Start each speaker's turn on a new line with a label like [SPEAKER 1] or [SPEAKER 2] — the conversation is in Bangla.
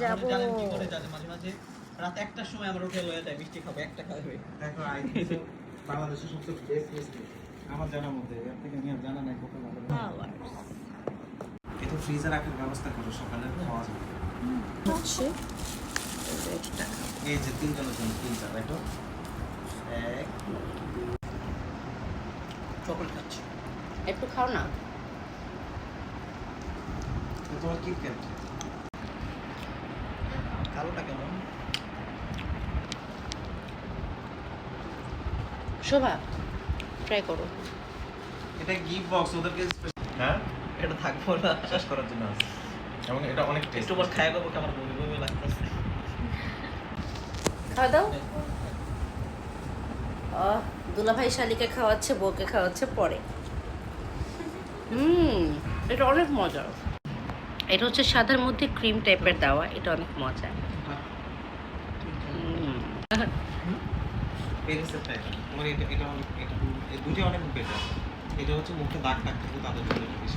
[SPEAKER 1] যাবো।
[SPEAKER 2] জানেন কি করে যাতে মাঝে মাঝে রাত 1টার সময় আমার হোটেল হয়ে যায় মিষ্টি খাবো 1 টাকা হবে।
[SPEAKER 3] দেখো বাংলাদেশের সবচেয়ে বেস্ট মিষ্টি আমার জানার মধ্যে, এর থেকে আমি আর জানা নাই কত ভালো। এটা ফ্রিজে রাখার ব্যবস্থা করো, সকালে খাওয়া যাবে।
[SPEAKER 1] আছে এটা
[SPEAKER 3] এই যে 3 জনের জন্য 3টা দেখো। এক
[SPEAKER 2] চকলেট খাচ্ছি।
[SPEAKER 1] একটু খাও না।
[SPEAKER 3] তোমার কিটক্যাট
[SPEAKER 2] কালোটা কেমন?
[SPEAKER 1] শোভা ট্রাই করো।
[SPEAKER 3] এটা গিফট বক্স ওদেরকে হ্যাঁ
[SPEAKER 2] এটা থাকবো না
[SPEAKER 3] শেষ করার জন্য আছে, এবং এটা অনেক টেস্ট।
[SPEAKER 2] একটু পর খাই করবো আমার বমি বমি লাগতেছে।
[SPEAKER 1] খাওয়া দাও। দুলাভাই শালিকে খাওয়াচ্ছে, বউকে খাওয়াচ্ছে পরে। এটা অনেক মজা। এটা হচ্ছে সাদার মধ্যে ক্রিম টাইপের দেওয়া, এটা অনেক মজা।
[SPEAKER 3] পেরিসেপ্টা এটা তোমার, এটা অনেক, এটা এই দুটো অনেক বেটার। এটা হচ্ছে মুখে দাগ টাগ থাকে তাদের জন্য বেশি।